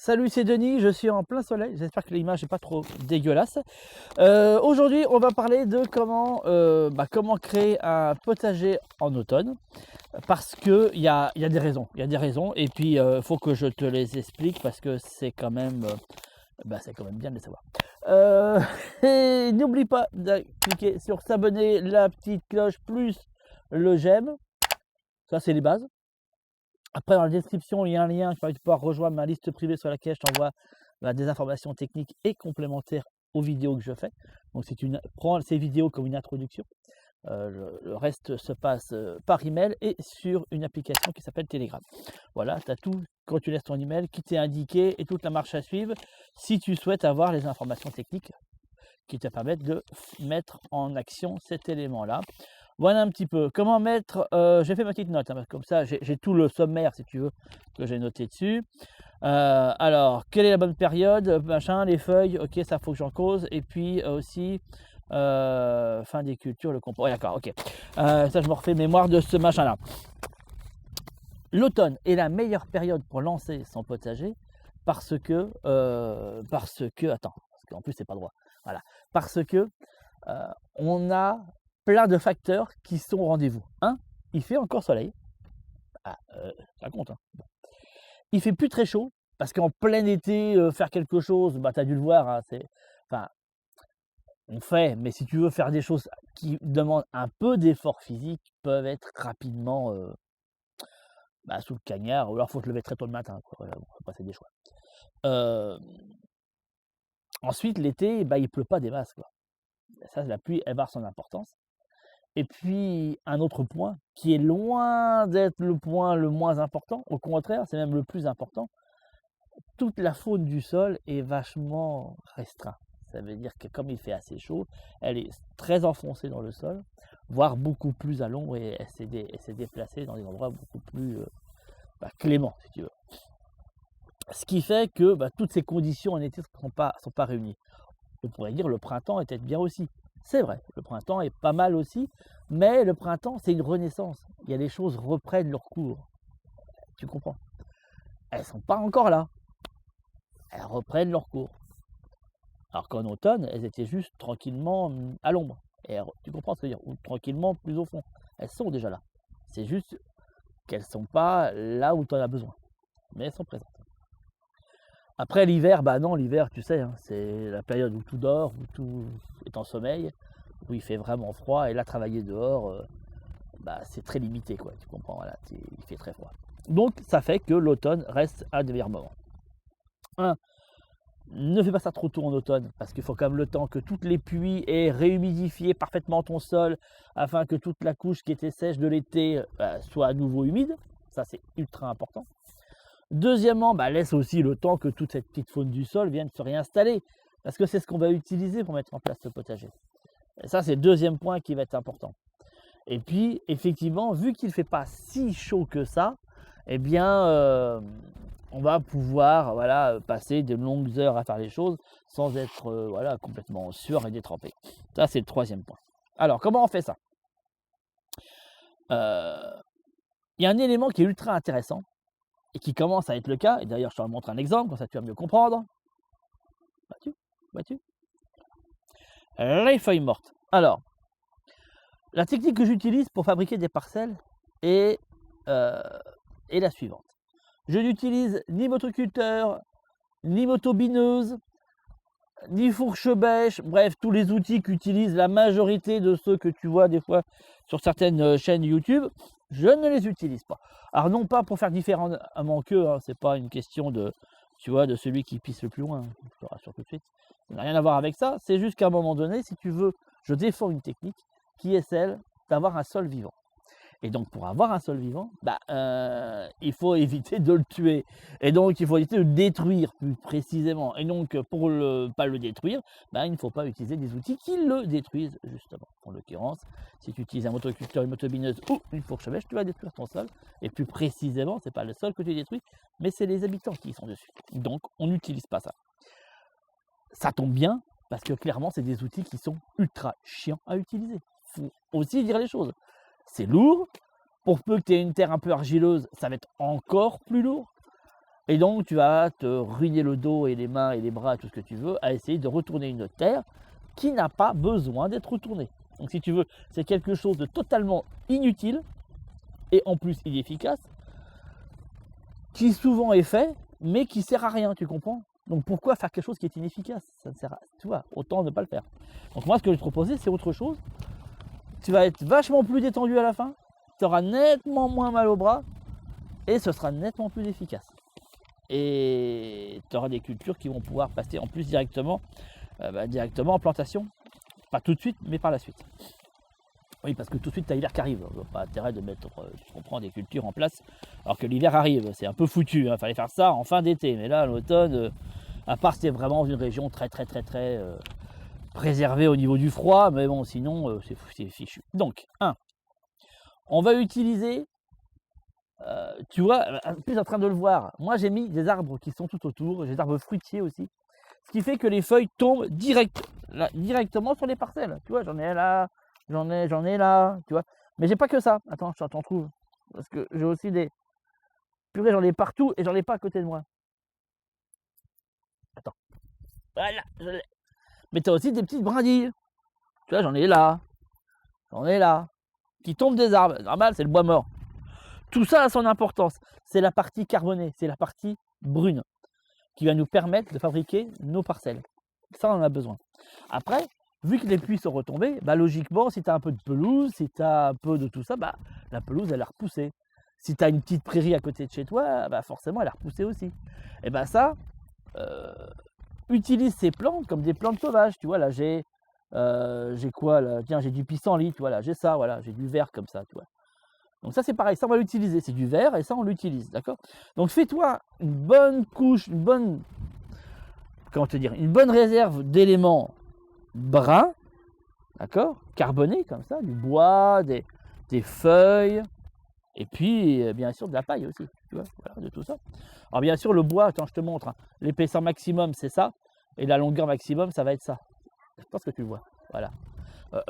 Salut, c'est Denis, je suis en plein soleil, j'espère que l'image n'est pas trop dégueulasse. Aujourd'hui, on va parler de comment créer un potager en automne, parce qu'il y a des raisons, et puis il faut que je te les explique, parce que c'est quand même, c'est quand même bien de les savoir. Et n'oublie pas de cliquer sur s'abonner, la petite cloche, plus le j'aime, ça c'est les bases. Après, dans la description, il y a un lien qui permet de pouvoir rejoindre ma liste privée sur laquelle je t'envoie des informations techniques et complémentaires aux vidéos que je fais. Donc, si tu prends ces vidéos comme une introduction, le reste se passe par email et sur une application qui s'appelle Telegram. Voilà, tu as tout quand tu laisses ton email qui t'est indiqué et toute la marche à suivre si tu souhaites avoir les informations techniques qui te permettent de mettre en action cet élément-là. Voilà un petit peu comment mettre, j'ai fait ma petite note, comme ça j'ai tout le sommaire si tu veux que j'ai noté dessus. Alors, quelle est la bonne période, machin, les feuilles, ok, ça faut que j'en cause, et puis aussi fin des cultures, le compost. Ouais, d'accord, ok. Ça je me refais mémoire de ce machin-là. L'automne est la meilleure période pour lancer son potager parce que attends, parce qu'en plus c'est pas droit. Voilà, parce que on a plein de facteurs qui sont au rendez-vous. Il fait encore soleil. Ça compte. Bon. Il fait plus très chaud, parce qu'en plein été, faire quelque chose, tu as dû le voir, on fait, mais si tu veux faire des choses qui demandent un peu d'effort physique, peuvent être rapidement sous le cagnard, ou alors il faut te lever très tôt le matin. Voilà, bon, après, c'est des choix. Ensuite, l'été, il pleut pas des masses. Ça, la pluie, elle va avoir son importance. Et puis, un autre point, qui est loin d'être le point le moins important, au contraire, c'est même le plus important, toute la faune du sol est vachement restreinte. Ça veut dire que comme il fait assez chaud, elle est très enfoncée dans le sol, voire beaucoup plus à l'ombre, et elle s'est déplacée dans des endroits beaucoup plus cléments, si tu veux. Ce qui fait que toutes ces conditions en été ne sont pas réunies. On pourrait dire le printemps est peut-être bien aussi. C'est vrai, le printemps est pas mal aussi, mais le printemps, c'est une renaissance. Il y a des choses reprennent leur cours. Tu comprends? Elles ne sont pas encore là. Elles reprennent leur cours. Alors qu'en automne, elles étaient juste tranquillement à l'ombre. Et tu comprends ce que je veux dire? Ou tranquillement plus au fond. Elles sont déjà là. C'est juste qu'elles ne sont pas là où tu en as besoin. Mais elles sont présentes. Après l'hiver, non, l'hiver, tu sais, c'est la période où tout dort, où tout est en sommeil, où il fait vraiment froid. Et là, travailler dehors, c'est très limité, quoi. Tu comprends? Voilà, il fait très froid. Donc, ça fait que l'automne reste un des meilleurs moments. Ne fais pas ça trop tôt en automne, parce qu'il faut quand même le temps que toutes les pluies aient réhumidifié parfaitement ton sol, afin que toute la couche qui était sèche de l'été soit à nouveau humide. Ça, c'est ultra important. Deuxièmement, laisse aussi le temps que toute cette petite faune du sol vienne se réinstaller, parce que c'est ce qu'on va utiliser pour mettre en place ce potager. Et ça, c'est le deuxième point qui va être important. Et puis, effectivement, vu qu'il ne fait pas si chaud que ça, eh bien, on va pouvoir passer de longues heures à faire les choses sans être complètement sueur et détrempé. Ça, c'est le troisième point. Alors, comment on fait ça? Il y a un élément qui est ultra intéressant et qui commence à être le cas, et d'ailleurs, je te montre un exemple, comme ça tu vas mieux comprendre. Vois-tu? Les feuilles mortes. Alors, la technique que j'utilise pour fabriquer des parcelles est la suivante. Je n'utilise ni motoculteur, ni motobineuse, ni fourche-bêche, bref, tous les outils qu'utilisent la majorité de ceux que tu vois des fois sur certaines chaînes YouTube, je ne les utilise pas. Alors non pas pour faire différemment qu'eux, c'est pas une question de, tu vois, de celui qui pisse le plus loin, je te rassure tout de suite. Ça n'a rien à voir avec ça, c'est juste qu'à un moment donné, si tu veux, je défends une technique qui est celle d'avoir un sol vivant. Et donc, pour avoir un sol vivant, il faut éviter de le tuer. Et donc, il faut éviter de le détruire plus précisément. Et donc, pour ne pas le détruire, il ne faut pas utiliser des outils qui le détruisent, justement. En l'occurrence, si tu utilises un motoculteur, une motobineuse ou une fourche-bêche, tu vas détruire ton sol. Et plus précisément, ce n'est pas le sol que tu détruis, mais c'est les habitants qui sont dessus. Donc, on n'utilise pas ça. Ça tombe bien, parce que clairement, c'est des outils qui sont ultra chiants à utiliser. Il faut aussi dire les choses. C'est lourd. Pour peu que tu aies une terre un peu argileuse, ça va être encore plus lourd. Et donc, tu vas te ruiner le dos et les mains et les bras, tout ce que tu veux, à essayer de retourner une terre qui n'a pas besoin d'être retournée. Donc, si tu veux, c'est quelque chose de totalement inutile et en plus inefficace, qui souvent est fait, mais qui sert à rien, tu comprends? Donc, pourquoi faire quelque chose qui est inefficace? Ça ne sert à, tu vois, autant ne pas le faire. Donc, moi, ce que je vais te proposer, c'est autre chose. Tu vas être vachement plus détendu à la fin, tu auras nettement moins mal au bras et ce sera nettement plus efficace. Et tu auras des cultures qui vont pouvoir passer en plus directement en plantation. Pas tout de suite, mais par la suite. Oui, parce que tout de suite, tu as l'hiver qui arrive. Il n'y a pas intérêt de mettre, tu comprends, des cultures en place alors que l'hiver arrive. C'est un peu foutu. Il fallait faire ça en fin d'été. Mais là, l'automne, à part si c'est vraiment une région très préservée au niveau du froid. Mais bon, sinon, c'est fichu. Donc, on va utiliser, tu vois, plus en train de le voir. Moi, j'ai mis des arbres qui sont tout autour. J'ai des arbres fruitiers aussi. Ce qui fait que les feuilles tombent directement sur les parcelles. Tu vois, j'en ai là, j'en ai là, tu vois. Mais j'ai pas que ça. Attends, je t'en trouve. Parce que j'ai aussi des... Purée, j'en ai partout et j'en ai pas à côté de moi. Attends. Voilà, je l'ai. Mais tu as aussi des petites brindilles. Tu vois, j'en ai là. J'en ai là. Qui tombent des arbres. Normal, c'est le bois mort. Tout ça a son importance. C'est la partie carbonée, c'est la partie brune qui va nous permettre de fabriquer nos parcelles. Ça, on en a besoin. Après, vu que les pluies sont retombées, logiquement, si tu as un peu de pelouse, si tu as un peu de tout ça, la pelouse, elle a repoussé. Si tu as une petite prairie à côté de chez toi, forcément, elle a repoussé aussi. Et ça, utilise ces plantes comme des plantes sauvages. Tu vois, là, j'ai quoi là? Tiens, j'ai du pissenlit, voilà, j'ai ça, voilà, j'ai du vert comme ça, tu vois. Donc ça, c'est pareil, ça, on va l'utiliser. C'est du vert et ça, on l'utilise, d'accord? Donc fais-toi une bonne couche, une bonne réserve d'éléments bruns, d'accord? Carbonés, comme ça, du bois, des feuilles, et puis, bien sûr, de la paille aussi, tu vois, voilà, de tout ça. Alors bien sûr, le bois, attends, je te montre, l'épaisseur maximum, c'est ça, et la longueur maximum, ça va être ça. Je pense que tu le vois, voilà.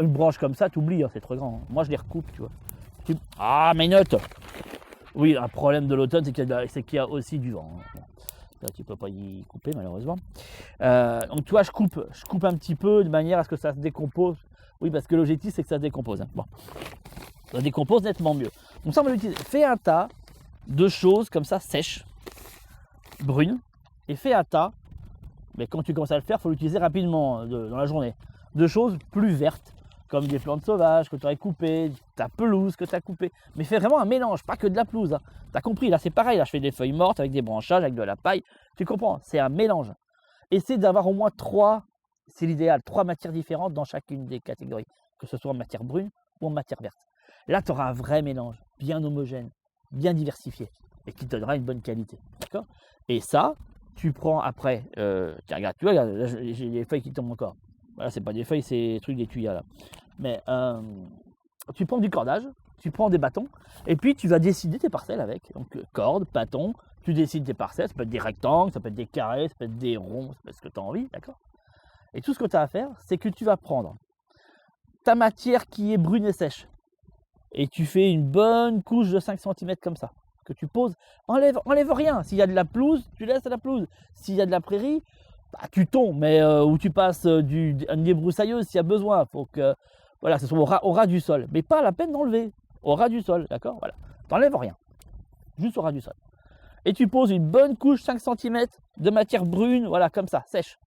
Une branche comme ça, tu oublies, c'est trop grand. Moi, je les recoupe, tu vois. Ah, mes notes! Oui, un problème de l'automne, c'est qu'il y a aussi du vent. Là, tu ne peux pas y couper, malheureusement. Donc, tu vois, je coupe un petit peu de manière à ce que ça se décompose. Oui, parce que l'objectif, c'est que ça se décompose. Bon, ça se décompose nettement mieux. Donc, ça, on va l'utiliser. Fais un tas de choses comme ça, sèches, brunes, et fais un tas. Mais quand tu commences à le faire, il faut l'utiliser rapidement dans la journée. De choses plus vertes, comme des plantes sauvages que tu aurais coupées, ta pelouse que tu as coupée. Mais fais vraiment un mélange, pas que de la pelouse. Tu as compris, là c'est pareil, là je fais des feuilles mortes avec des branchages, avec de la paille. Tu comprends, c'est un mélange. Essaie d'avoir au moins 3, c'est l'idéal, 3 matières différentes dans chacune des catégories. Que ce soit en matière brune ou en matière verte. Là tu auras un vrai mélange, bien homogène, bien diversifié, et qui te donnera une bonne qualité. D'accord? Et ça, tu prends après, regarde, tu vois, là, j'ai les feuilles qui tombent encore. Voilà, c'est pas des feuilles, c'est des trucs, des tuyas là. Mais tu prends du cordage, tu prends des bâtons, et puis tu vas décider tes parcelles avec. Donc corde, bâton, tu décides tes parcelles, ça peut être des rectangles, ça peut être des carrés, ça peut être des ronds, ça peut être ce que tu as envie, d'accord? Et tout ce que tu as à faire, c'est que tu vas prendre ta matière qui est brune et sèche, et tu fais une bonne couche de 5 cm comme ça, que tu poses, enlève rien. S'il y a de la pelouse, tu laisses la pelouse. S'il y a de la prairie, tu tombes, mais où tu passes une débroussailleuse s'il y a besoin. Faut que voilà, ce soit au ras du sol. Mais pas la peine d'enlever. Au ras du sol, d'accord? Voilà. T'enlèves rien. Juste au ras du sol. Et tu poses une bonne couche 5 cm de matière brune, voilà, comme ça, sèche.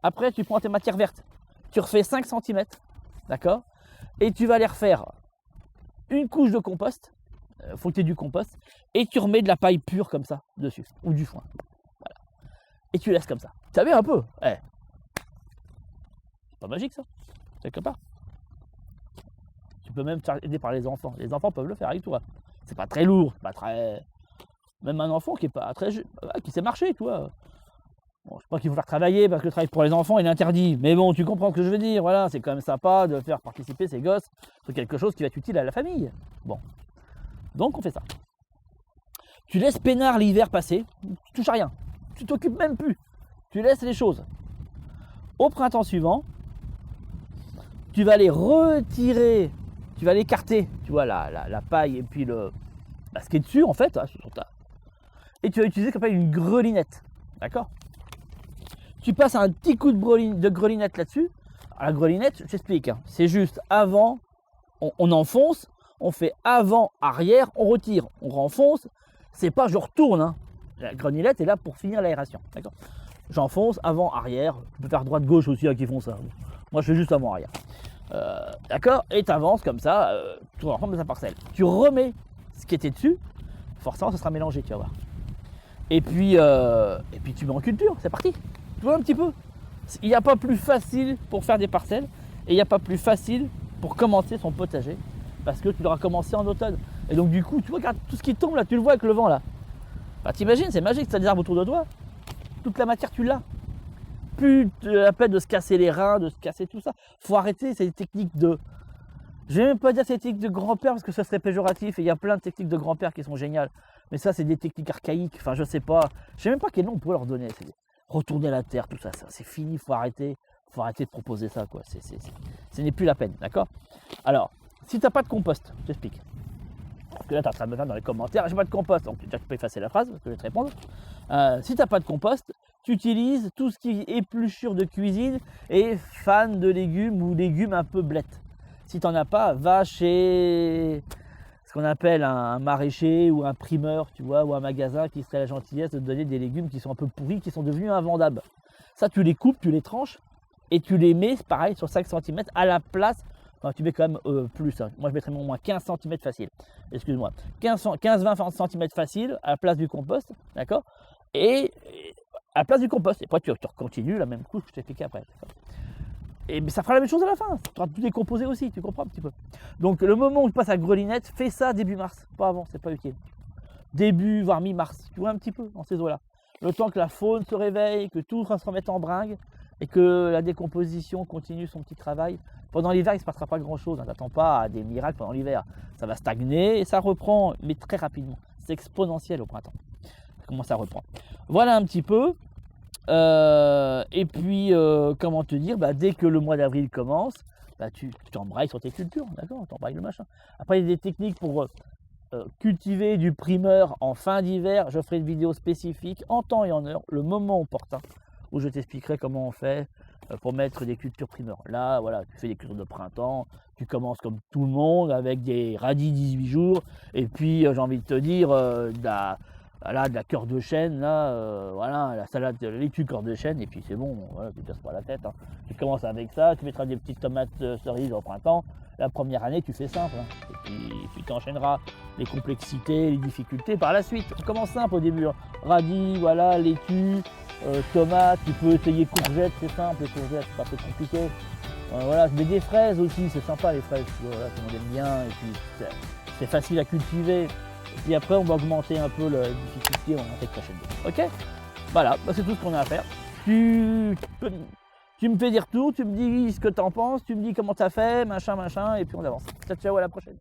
Après, tu prends tes matières vertes. Tu refais 5 cm, d'accord? Et tu vas les refaire une couche de compost. Faut que tu aies du compost. Et tu remets de la paille pure comme ça, dessus. Ou du foin. Et tu laisses comme ça. Tu savais un peu? C'est pas magique ça, quelque part. Tu peux même te faire aider par les enfants. Les enfants peuvent le faire avec toi. C'est pas très lourd, pas très. Même un enfant qui est pas très, qui sait marcher, tu vois. Bon, je sais pas qu'il faut faire travailler parce que le travail pour les enfants il est interdit. Mais bon, tu comprends ce que je veux dire. Voilà, c'est quand même sympa de faire participer ces gosses sur quelque chose qui va être utile à la famille. Bon, donc on fait ça. Tu laisses peinard l'hiver passer. Tu touches à rien. Tu t'occupes même plus. Tu laisses les choses. Au printemps suivant, tu vas les retirer, tu vas l'écarter, tu vois, la paille et puis ce qui est dessus en fait, sur ta. et tu vas utiliser ce qu'on appelle une grelinette. D'accord? Tu passes un petit coup de grelinette là-dessus. La grelinette, je t'explique, hein, c'est juste avant, on enfonce, on fait avant, arrière, on retire, on renfonce. C'est pas je retourne, hein. La grelinette est là pour finir l'aération. D'accord? J'enfonce avant, arrière. Tu peux faire droite, gauche aussi, hein, qui font ça. Moi, je fais juste avant, arrière. D'accord? Et tu avances comme ça, tout l'ensemble de sa parcelle. Tu remets ce qui était dessus, forcément, ça sera mélangé, tu vas voir. Et puis tu mets en culture, c'est parti. Tu vois un petit peu. Il n'y a pas plus facile pour faire des parcelles et il n'y a pas plus facile pour commencer son potager parce que tu l'auras commencé en automne. Et donc, du coup, tu vois, regarde tout ce qui tombe là, tu le vois avec le vent là. Bah, t'imagines, c'est magique, tu as des arbres autour de toi. Toute la matière, tu l'as. Plus la peine de se casser les reins, de se casser tout ça. Faut arrêter ces techniques de. Je vais même pas dire ces techniques de grand-père parce que ça serait péjoratif et il y a plein de techniques de grand-père qui sont géniales. Mais ça, c'est des techniques archaïques. Enfin, je sais pas. Je sais même pas quel nom on pourrait leur donner. C'est retourner la terre, tout ça, c'est fini. Faut arrêter de proposer ça, quoi. Ce n'est plus la peine, d'accord? Alors, si tu n'as pas de compost, je t'explique. Parce que là, tu es en train de me faire dans les commentaires, j'ai pas de compost. Donc, déjà, tu peux effacer la phrase parce que je vais te répondre. Si tu n'as pas de compost, tu utilises tout ce qui est épluchure de cuisine et fan de légumes ou légumes un peu blettes. Si tu n'en as pas, va chez ce qu'on appelle un maraîcher ou un primeur, tu vois, ou un magasin qui serait la gentillesse de te donner des légumes qui sont un peu pourris, qui sont devenus invendables. Ça, tu les coupes, tu les tranches et tu les mets, pareil, sur 5 cm à la place. Enfin, tu mets quand même plus. Hein. Moi, je mettrais au moins 15 cm facile. Excuse-moi. 15-20 cm facile à la place du compost. D'accord? Et à la place du compost. Et après, tu continues la même couche que je t'ai expliqué après. Et ça fera la même chose à la fin. Tu auras tout décomposé aussi. Tu comprends un petit peu. Donc, le moment où tu passes à grelinette, fais ça début mars. Pas avant, c'est pas utile. Début, voire mi-mars. Tu vois un petit peu dans ces eaux-là. Le temps que la faune se réveille, que tout se remette en bringue et que la décomposition continue son petit travail. Pendant l'hiver, il ne se passera pas grand-chose. Hein. T'attends pas à des miracles pendant l'hiver. Ça va stagner et ça reprend, mais très rapidement. C'est exponentiel au printemps. Comment ça reprend. Voilà un petit peu. Et puis, comment te dire, dès que le mois d'avril commence, tu embrayes sur tes cultures, d'accord? Tu embrayes le machin. Après, il y a des techniques pour cultiver du primeur en fin d'hiver. Je ferai une vidéo spécifique en temps et en heure, le moment opportun, où je t'expliquerai comment on fait pour mettre des cultures primeurs. Là, voilà, tu fais des cultures de printemps, tu commences comme tout le monde avec des radis 18 jours, et puis j'ai envie de te dire, de la cœur de chêne, là, voilà, la salade de laitue cœur de chêne, et puis c'est bon, voilà, tu ne te casses pas la tête. Hein. Tu commences avec ça, tu mettras des petites tomates cerises au printemps. La première année, tu fais simple, hein. Et puis tu enchaîneras les complexités, les difficultés par la suite. On commence simple au début, hein. Radis, voilà, laitue, tomates, tu peux essayer courgettes, c'est simple, les courgettes, c'est pas trop compliqué. Voilà, mais des fraises aussi, c'est sympa les fraises, voilà, tout le monde aime bien, et puis c'est facile à cultiver. Et puis après, on va augmenter un peu la difficulté, on va monter crescendo. Ok? Voilà, c'est tout ce qu'on a à faire. Tu me fais des retours, tu me dis ce que tu en penses, tu me dis comment tu as fait, machin, et puis on avance. Ciao, ciao, à la prochaine.